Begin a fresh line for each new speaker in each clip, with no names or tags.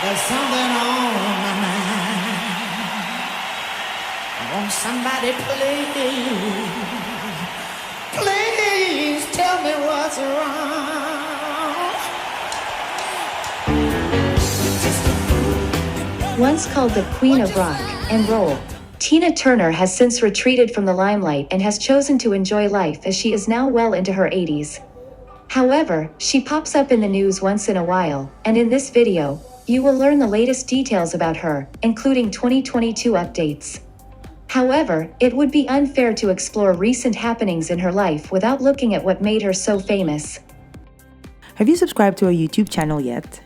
There's something on my mind. Won't somebody please tell me what's wrong?
Once called the Queen of Rock and Roll, Tina Turner has since retreated from the limelight and has chosen to enjoy life as she is now well into her 80s. However, she pops up in the news once in a while, and in this video, you will learn the latest details about her, including 2022 updates. However, it would be unfair to explore recent happenings in her life without looking at what made her so famous.
Have you subscribed to our YouTube channel yet?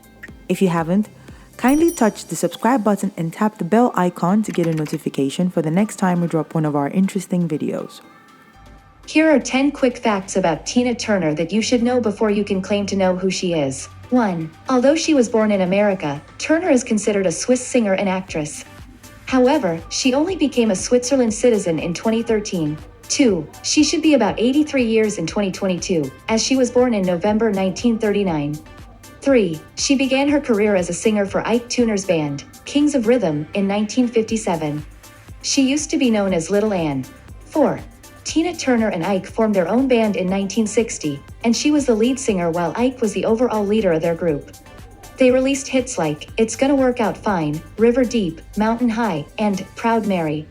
If you haven't, kindly touch the subscribe button and tap the bell icon to get a notification for the next time we drop one of our interesting videos.
Here are 10 quick facts about Tina Turner that you should know before you can claim to know who she is. 1. Although she was born in America, Turner is considered a Swiss singer and actress. However, she only became a Switzerland citizen in 2013. 2. She should be about 83 years in 2022, as she was born in November 1939. 3. She began her career as a singer for Ike Turner's band, Kings of Rhythm, in 1957. She used to be known as Little Ann. 4. Tina Turner and Ike formed their own band in 1960, and she was the lead singer while Ike was the overall leader of their group. They released hits like It's Gonna Work Out Fine, River Deep, Mountain High, and Proud Mary.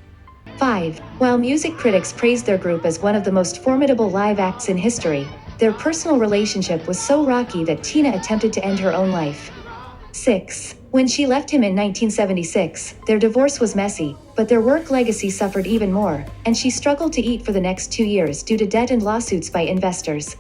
5. While music critics praised their group as one of the most formidable live acts in history, their personal relationship was so rocky that Tina attempted to end her own life. 6. When she left him in 1976, their divorce was messy, but their work legacy suffered even more, and she struggled to eat for the next 2 years due to debt and lawsuits by investors.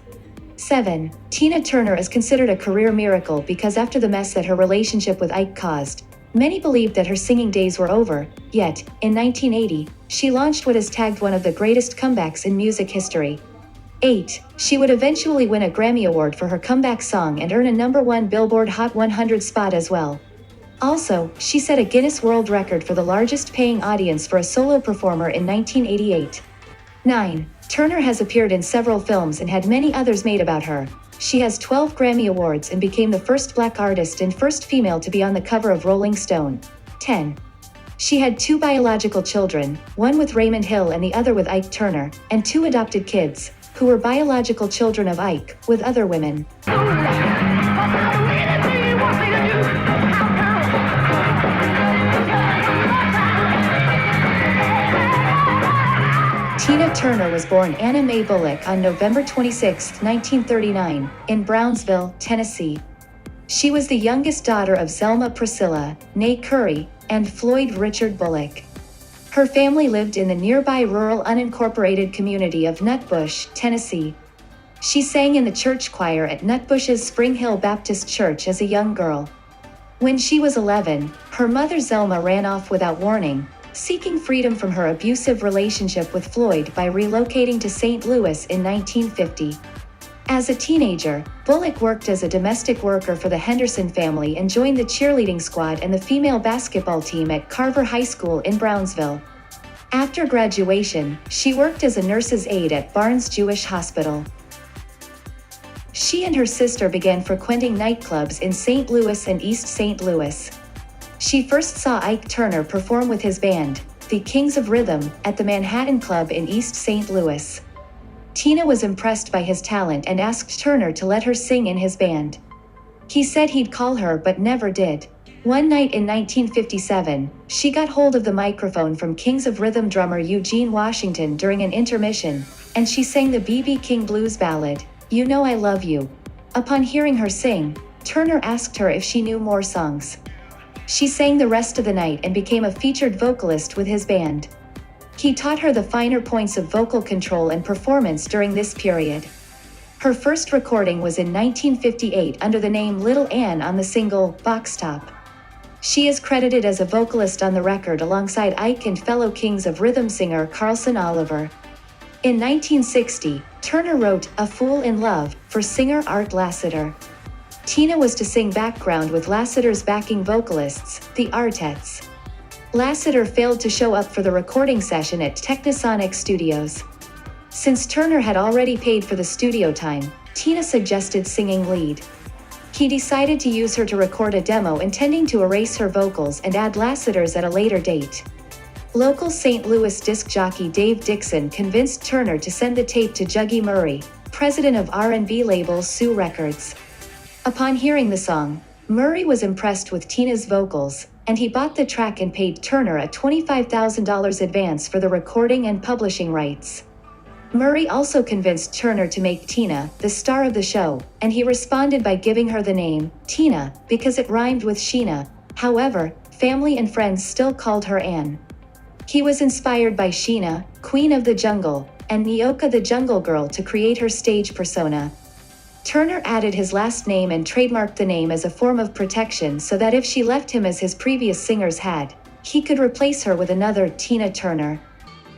7. Tina Turner is considered a career miracle because after the mess that her relationship with Ike caused, many believed that her singing days were over, yet, in 1980, she launched what is tagged one of the greatest comebacks in music history. 8. She would eventually win a Grammy Award for her comeback song and earn a #1 Billboard Hot 100 spot as well. Also, she set a Guinness World Record for the largest paying audience for a solo performer in 1988. 9. Turner has appeared in several films and had many others made about her. She has 12 Grammy Awards and became the first black artist and first female to be on the cover of Rolling Stone. 10. She had 2 biological children, one with Raymond Hill and the other with Ike Turner, and 2 adopted kids, who were biological children of Ike, with other women. Tina Turner was born Anna Mae Bullock on November 26, 1939, in Brownsville, Tennessee. She was the youngest daughter of Zelma Priscilla, née Curry, and Floyd Richard Bullock. Her family lived in the nearby rural unincorporated community of Nutbush, Tennessee. She sang in the church choir at Nutbush's Spring Hill Baptist Church as a young girl. When she was 11, her mother Zelma ran off without warning, seeking freedom from her abusive relationship with Floyd by relocating to St. Louis in 1950. As a teenager, Bullock worked as a domestic worker for the Henderson family and joined the cheerleading squad and the female basketball team at Carver High School in Brownsville. After graduation, she worked as a nurse's aide at Barnes Jewish Hospital. She and her sister began frequenting nightclubs in St. Louis and East St. Louis. She first saw Ike Turner perform with his band, the Kings of Rhythm, at the Manhattan Club in East St. Louis. Tina was impressed by his talent and asked Turner to let her sing in his band. He said he'd call her but never did. One night in 1957, she got hold of the microphone from Kings of Rhythm drummer Eugene Washington during an intermission, and she sang the B.B. King blues ballad, You Know I Love You. Upon hearing her sing, Turner asked her if she knew more songs. She sang the rest of the night and became a featured vocalist with his band. He taught her the finer points of vocal control and performance during this period. Her first recording was in 1958 under the name Little Ann on the single Box Top. She is credited as a vocalist on the record alongside Ike and fellow Kings of Rhythm singer Carlson Oliver. In 1960, Turner wrote A Fool in Love for singer Art Lassiter. Tina was to sing background with Lassiter's backing vocalists, the Artettes. Lassiter failed to show up for the recording session at Technisonic Studios. Since Turner had already paid for the studio time, Tina suggested singing lead. He decided to use her to record a demo intending to erase her vocals and add lassiters at a later date. Local St. Louis disc jockey Dave Dixon convinced Turner to send the tape to Juggy Murray, president of R&B label Sue Records. Upon hearing the song, Murray was impressed with Tina's vocals, and he bought the track and paid Turner a $25,000 advance for the recording and publishing rights. Murray also convinced Turner to make Tina the star of the show, and he responded by giving her the name Tina because it rhymed with Sheena. However, family and friends still called her Ann. He was inspired by Sheena, Queen of the Jungle, and Nyoka the Jungle Girl to create her stage persona. Turner added his last name and trademarked the name as a form of protection so that if she left him as his previous singers had, he could replace her with another Tina Turner.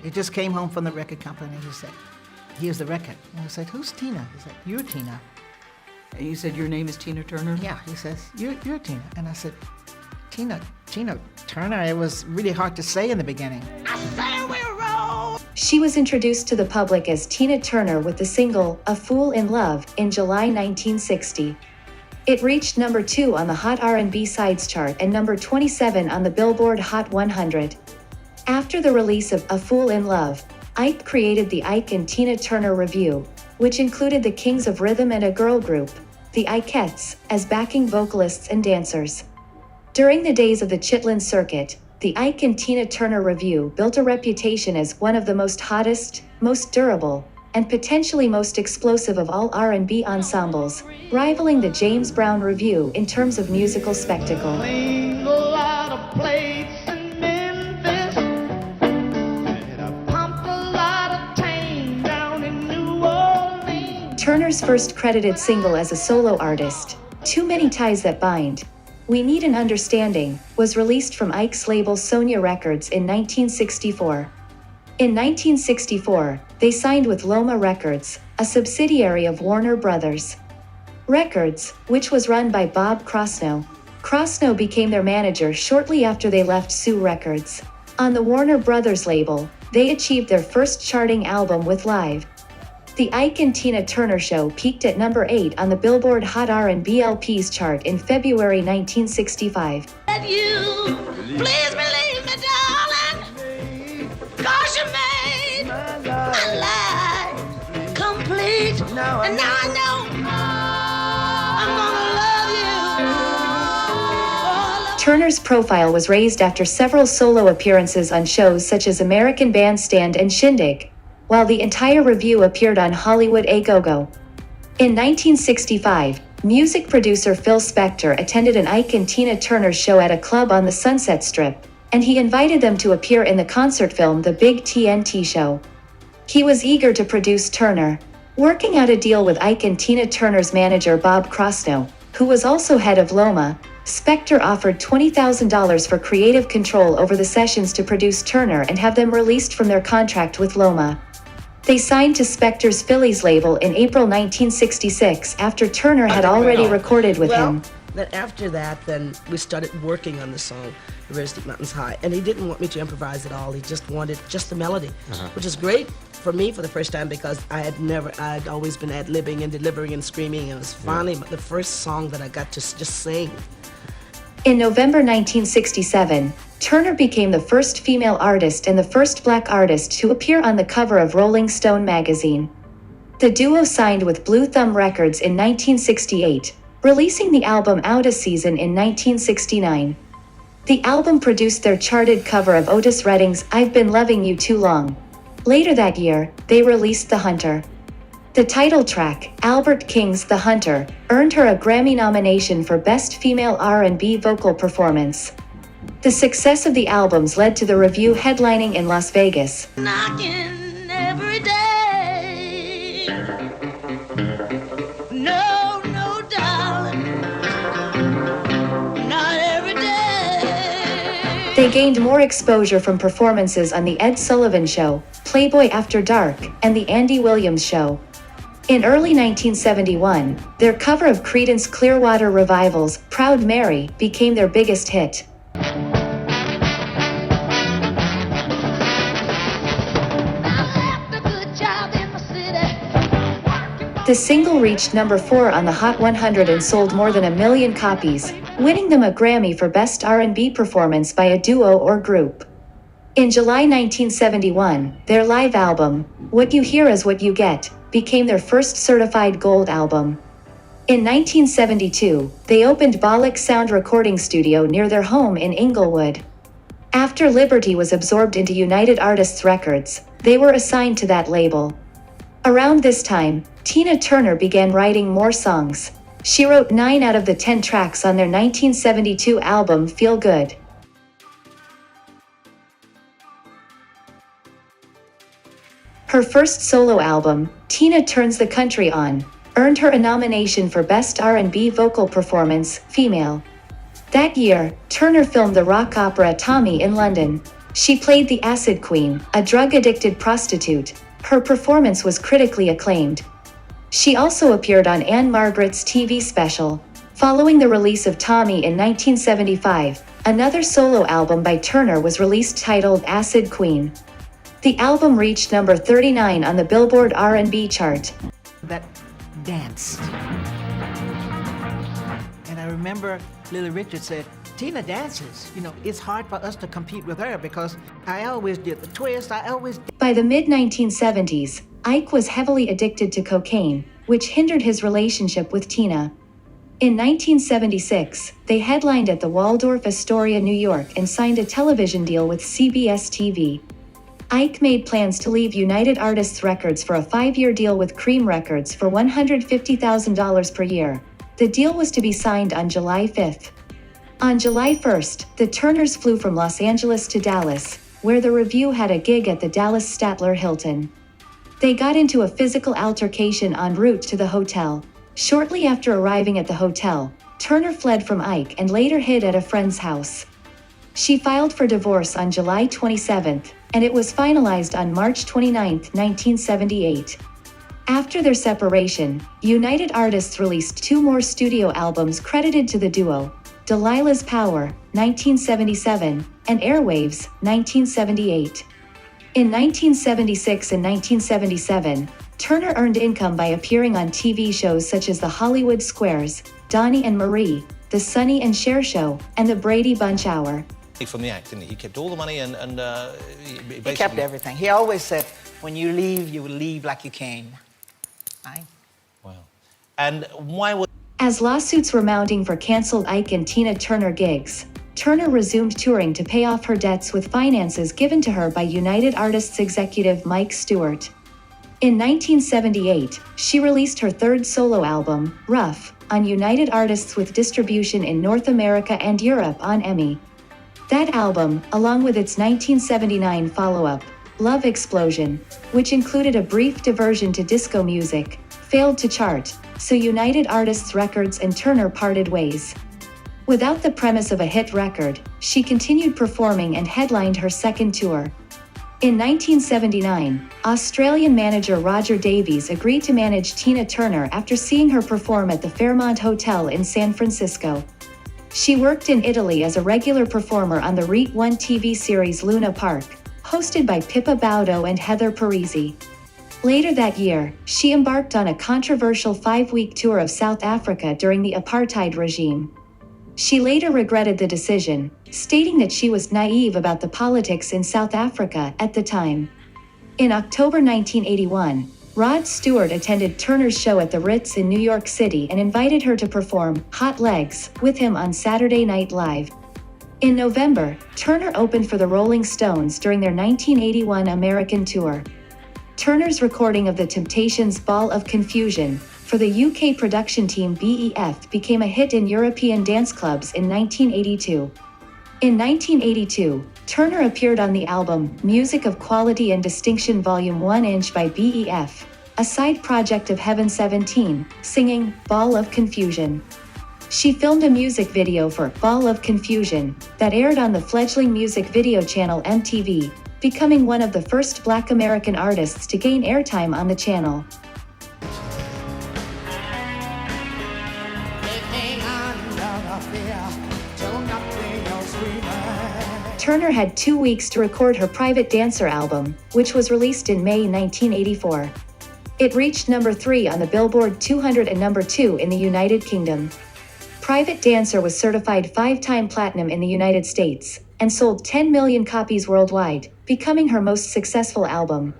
It just came home from the record company. He said, here's the record. And I said, who's Tina? He said, you're Tina.
And you said your name is Tina Turner?
Yeah, he says, you're Tina. And I said, Tina Turner. It was really hard to say in the beginning. I say we're wrong.
She was introduced to the public as Tina Turner with the single, A Fool in Love, in July 1960. It reached number 2 on the Hot R&B Sides chart and number 27 on the Billboard Hot 100. After the release of A Fool in Love, Ike created the Ike and Tina Turner Revue, which included the Kings of Rhythm and a girl group, the Ikeettes, as backing vocalists and dancers. During the days of the Chitlin circuit, the Ike and Tina Turner Revue built a reputation as one of the most hottest, most durable, and potentially most explosive of all R&B ensembles, rivaling the James Brown Revue in terms of musical spectacle.
Cleaned a lot of plates in Memphis, and I pumped a lot of tang down in New Orleans.
Turner's first credited single as a solo artist, Too Many Ties That Bind, We Need an Understanding, was released from Ike's label Sonia Records in 1964. In 1964, they signed with Loma Records, a subsidiary of Warner Brothers. Records, which was run by Bob Krosno. Krosno became their manager shortly after they left Sue Records. On the Warner Brothers label, they achieved their first charting album with Live. The Ike and Tina Turner Show peaked at number 8 on the Billboard Hot R&B LPs chart in February 1965.
You, please believe me, darling, 'cause you made my life complete. And now I know I'm gonna love you.
Turner's profile was raised after several solo appearances on shows such as American Bandstand and Shindig, while the entire review appeared on Hollywood A Go-Go. In 1965, music producer Phil Spector attended an Ike and Tina Turner show at a club on the Sunset Strip, and he invited them to appear in the concert film The Big TNT Show. He was eager to produce Turner. Working out a deal with Ike and Tina Turner's manager Bob Krosno, who was also head of Loma, Spector offered $20,000 for creative control over the sessions to produce Turner and have them released from their contract with Loma. They signed to Spector's Phillies label in April 1966 after Turner had already recorded with him.
Then after that, then we started working on the song, The Very Steep Mountains High, and he didn't want me to improvise at all. He just wanted just the melody, which is great for me for the first time because I'd always been ad-libbing and delivering and screaming, and it was finally the first song that I got to just sing.
In November 1967, Turner became the first female artist and the first black artist to appear on the cover of Rolling Stone magazine. The duo signed with Blue Thumb Records in 1968, releasing the album Out a Season in 1969. The album produced their charted cover of Otis Redding's I've Been Loving You Too Long. Later that year, they released The Hunter. The title track, Albert King's The Hunter, earned her a Grammy nomination for Best Female R&B Vocal Performance. The success of the albums led to the review headlining in Las Vegas.
Knocking every day. No, darling. Not every day.
They gained more exposure from performances on The Ed Sullivan Show, Playboy After Dark, and The Andy Williams Show. In early 1971, their cover of Creedence Clearwater Revival's Proud Mary became their biggest hit. The single reached number 4 on the Hot 100 and sold more than 1 million copies, winning them a Grammy for Best R&B Performance by a Duo or Group. In July 1971, their live album, What You Hear Is What You Get, became their first certified gold album. In 1972, they opened Bollock Sound Recording Studio near their home in Inglewood. After Liberty was absorbed into United Artists Records, they were assigned to that label. Around this time, Tina Turner began writing more songs. She wrote 9 out of the 10 tracks on their 1972 album Feel Good. Her first solo album, Tina Turns the Country On, earned her a nomination for Best R&B Vocal Performance, Female. That year, Turner filmed the rock opera Tommy in London. She played the Acid Queen, a drug-addicted prostitute. Her performance was critically acclaimed. She also appeared on Anne Margaret's TV special. Following the release of Tommy in 1975, another solo album by Turner was released titled Acid Queen. The album reached number 39 on the Billboard R&B chart.
That danced. And I remember Lily Richards said, Tina dances. You know, it's hard for us to compete with her because I always did the twist,
By the mid-1970s, Ike was heavily addicted to cocaine, which hindered his relationship with Tina. In 1976, they headlined at the Waldorf Astoria, New York and signed a television deal with CBS TV. Ike made plans to leave United Artists Records for a 5-year deal with Cream Records for $150,000 per year. The deal was to be signed on July 5th. On July 1st, the Turners flew from Los Angeles to Dallas, where the Review had a gig at the Dallas Statler Hilton. They got into a physical altercation en route to the hotel. Shortly after arriving at the hotel, Turner fled from Ike and later hid at a friend's house. She filed for divorce on July 27th, and it was finalized on March 29, 1978. After their separation, United Artists released 2 more studio albums credited to the duo, Delilah's Power, 1977, and Airwaves, 1978. In 1976 and 1977, Turner earned income by appearing on TV shows such as The Hollywood Squares, Donnie and Marie, The Sonny and Cher Show, and The Brady Bunch Hour.
From the act, didn't he? He kept all the money and
He kept everything. He always said, when you leave, you will leave like you came. Right?
Wow. And why was...
As lawsuits were mounting for canceled Ike and Tina Turner gigs, Turner resumed touring to pay off her debts with finances given to her by United Artists executive Mike Stewart. In 1978, she released her 3rd solo album, Rough, on United Artists with distribution in North America and Europe on EMI. That album, along with its 1979 follow-up, Love Explosion, which included a brief diversion to disco music, failed to chart, so United Artists Records and Turner parted ways. Without the premise of a hit record, she continued performing and headlined her 2nd tour. In 1979, Australian manager Roger Davies agreed to manage Tina Turner after seeing her perform at the Fairmont Hotel in San Francisco. She worked in Italy as a regular performer on the REIT 1 TV series Luna Park, hosted by Pippa Baudo and Heather Parisi. Later that year, she embarked on a controversial 5-week tour of South Africa during the apartheid regime. She later regretted the decision, stating that she was naive about the politics in South Africa at the time. In October 1981, Rod Stewart attended Turner's show at the Ritz in New York City and invited her to perform Hot Legs with him on Saturday Night Live. In November, Turner opened for the Rolling Stones during their 1981 American tour. Turner's recording of The Temptations' Ball of Confusion for the UK production team BEF became a hit in European dance clubs in 1982. In 1982, Turner appeared on the album Music of Quality and Distinction Volume 1 Inch by BEF, a side project of Heaven 17, singing Ball of Confusion. She filmed a music video for Ball of Confusion that aired on the fledgling music video channel MTV, becoming one of the first Black American artists to gain airtime on the channel. Turner had 2 weeks to record her Private Dancer album, which was released in May 1984. It reached number 3 on the Billboard 200 and number 2 in the United Kingdom. Private Dancer was certified 5-time platinum in the United States and sold 10 million copies worldwide, becoming her most successful album.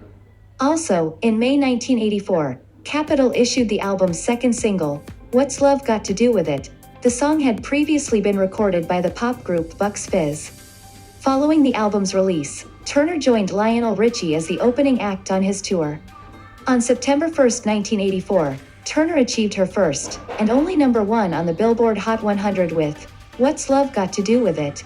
Also, in May 1984, Capitol issued the album's second single, What's Love Got to Do With It? The song had previously been recorded by the pop group Bucks Fizz. Following the album's release, Turner joined Lionel Richie as the opening act on his tour. On September 1, 1984, Turner achieved her first, and only number 1 on the Billboard Hot 100 with, What's Love Got to Do With It?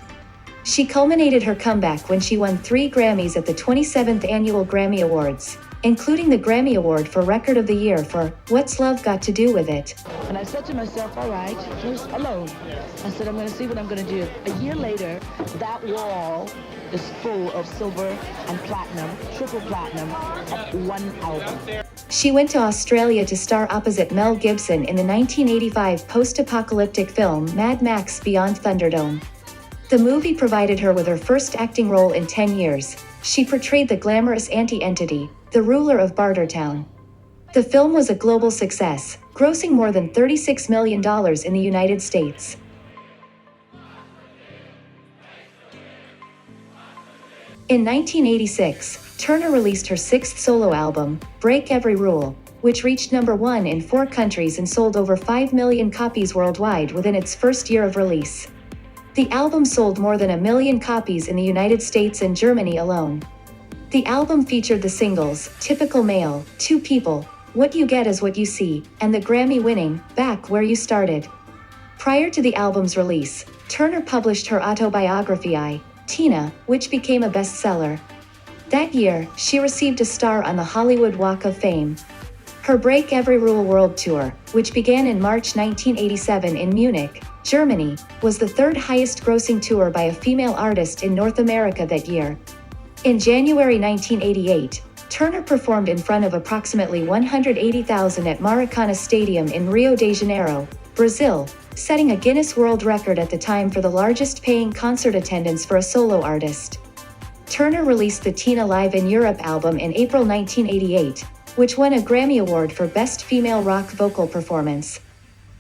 She culminated her comeback when she won 3 Grammys at the 27th Annual Grammy Awards, including the Grammy Award for Record of the Year for What's Love Got to Do With It?
And I said to myself, all right, first alone. I said, I'm going to see what I'm going to do. A year later, that wall is full of silver and platinum, triple platinum, at one album.
She went to Australia to star opposite Mel Gibson in the 1985 post-apocalyptic film Mad Max Beyond Thunderdome. The movie provided her with her first acting role in 10 years. She portrayed the glamorous anti-entity, the ruler of Bartertown. The film was a global success, grossing more than $36 million in the United States. In 1986, Turner released her 6th solo album, Break Every Rule, which reached number 1 in 4 countries and sold over 5 million copies worldwide within its first year of release. The album sold more than 1 million copies in the United States and Germany alone. The album featured the singles, Typical Male, Two People, What You Get Is What You See, and the Grammy-winning, Back Where You Started. Prior to the album's release, Turner published her autobiography I, Tina, which became a bestseller. That year, she received a star on the Hollywood Walk of Fame. Her Break Every Rule World Tour, which began in March 1987 in Munich, Germany, was the 3rd highest grossing tour by a female artist in North America that year. In January 1988, Turner performed in front of approximately 180,000 at Maracana Stadium in Rio de Janeiro, Brazil, setting a Guinness World Record at the time for the largest paying concert attendance for a solo artist. Turner released the Tina Live in Europe album in April 1988, which won a Grammy Award for Best Female Rock Vocal Performance.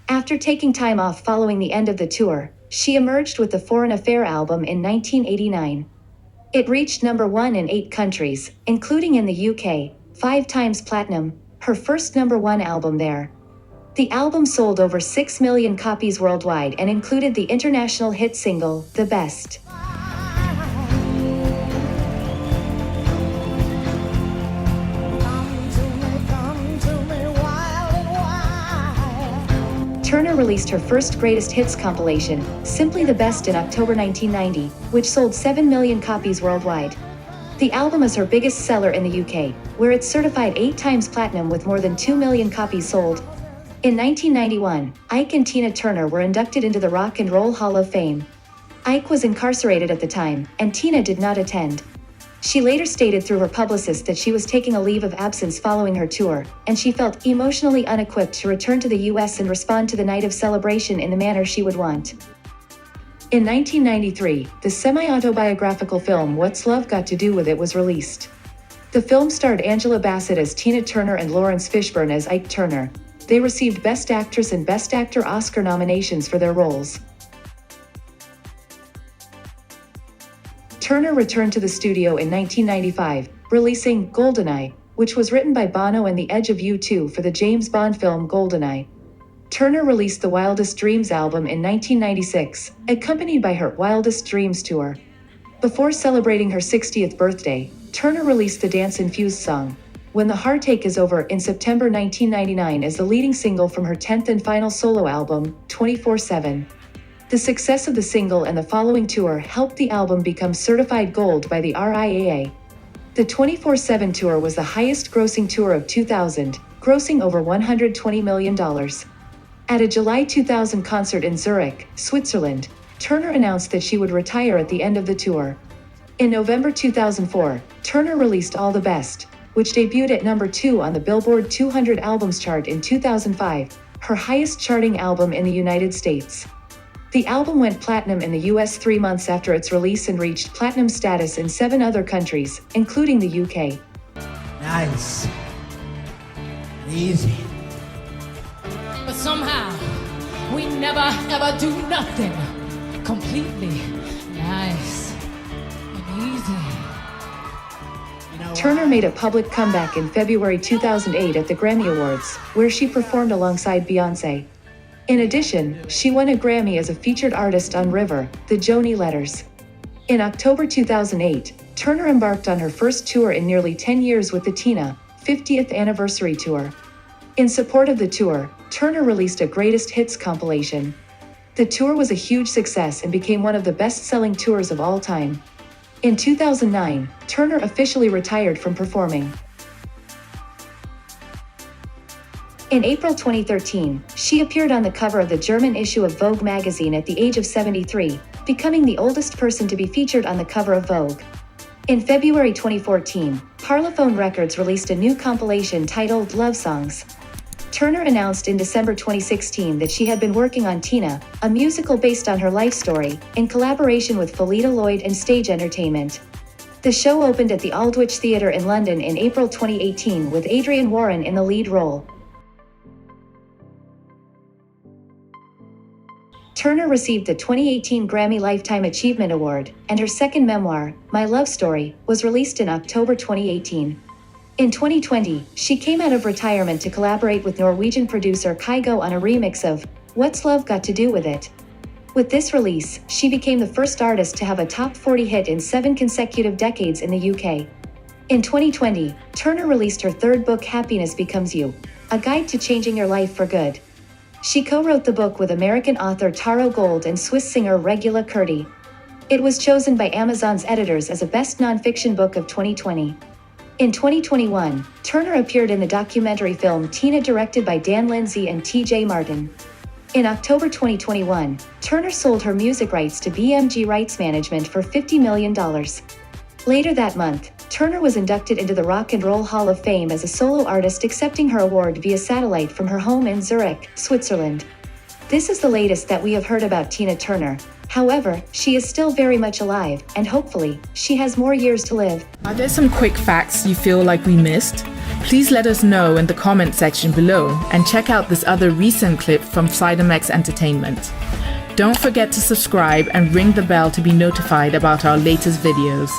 After taking time off following the end of the tour, she emerged with the Foreign Affair album in 1989. It reached number 1 in 8 countries, including in the UK, 5 times platinum, her first number 1 album there. The album sold over 6 million copies worldwide and included the international hit single, The Best. Turner released her first greatest hits compilation, Simply the Best, in October 1990, which sold 7 million copies worldwide. The album is her biggest seller in the UK, where it's certified 8 times platinum with more than 2 million copies sold. In 1991, Ike and Tina Turner were inducted into the Rock and Roll Hall of Fame. Ike was incarcerated at the time, and Tina did not attend. She later stated through her publicist that she was taking a leave of absence following her tour, and she felt emotionally unequipped to return to the US and respond to the night of celebration in the manner she would want. In 1993, the semi-autobiographical film What's Love Got to Do With It was released. The film starred Angela Bassett as Tina Turner and Lawrence Fishburne as Ike Turner. They received Best Actress and Best Actor Oscar nominations for their roles. Turner returned to the studio in 1995, releasing Goldeneye, which was written by Bono and The Edge of U2 for the James Bond film Goldeneye. Turner released the Wildest Dreams album in 1996, accompanied by her Wildest Dreams tour. Before celebrating her 60th birthday, Turner released the dance-infused song, When the Heartache Is Over, in September 1999 as the leading single from her 10th and final solo album, 24/7. The success of the single and the following tour helped the album become certified gold by the RIAA. The 24/7 tour was the highest-grossing tour of 2000, grossing over $120 million. At a July 2000 concert in Zurich, Switzerland, Turner announced that she would retire at the end of the tour. In November 2004, Turner released All the Best, which debuted at number 2 on the Billboard 200 Albums chart in 2005, her highest-charting album in the United States. The album went platinum in the US 3 months after its release and reached platinum status in 7 other countries, including the UK.
Nice.
easy. But somehow, we never ever do nothing completely nice and easy.
Turner made a public comeback in February 2008 at the Grammy Awards, where she performed alongside Beyoncé. In addition, she won a Grammy as a featured artist on River, the Joni Letters. In October 2008, Turner embarked on her first tour in nearly 10 years with the Tina 50th Anniversary Tour. In support of the tour, Turner released a greatest hits compilation. The tour was a huge success and became one of the best-selling tours of all time. In 2009, Turner officially retired from performing. In April 2013, she appeared on the cover of the German issue of Vogue magazine at the age of 73, becoming the oldest person to be featured on the cover of Vogue. In February 2014, Parlophone Records released a new compilation titled Love Songs. Turner announced in December 2016 that she had been working on Tina, a musical based on her life story, in collaboration with Felita Lloyd and Stage Entertainment. The show opened at the Aldwych Theatre in London in April 2018 with Adrian Warren in the lead role. Turner received the 2018 Grammy Lifetime Achievement Award, and her second memoir, My Love Story, was released in October 2018. In 2020, she came out of retirement to collaborate with Norwegian producer Kygo on a remix of What's Love Got to Do With It? With this release, she became the first artist to have a top 40 hit in 7 consecutive decades in the UK. In 2020, Turner released her third book Happiness Becomes You, a guide to changing your life for good. She co-wrote the book with American author Taro Gold and Swiss singer Regula Curti. It was chosen by Amazon's editors as a best nonfiction book of 2020. In 2021, Turner appeared in the documentary film Tina, directed by Dan Lindsay and T.J. Martin. In October 2021, Turner sold her music rights to BMG Rights Management for $50 million. Later that month, Turner was inducted into the Rock and Roll Hall of Fame as a solo artist, accepting her award via satellite from her home in Zurich, Switzerland. This is the latest that we have heard about Tina Turner. However, she is still very much alive, and hopefully, she has more years to live.
Are there some quick facts you feel like we missed? Please let us know in the comment section below, and check out this other recent clip from Sidomex Entertainment. Don't forget to subscribe and ring the bell to be notified about our latest videos.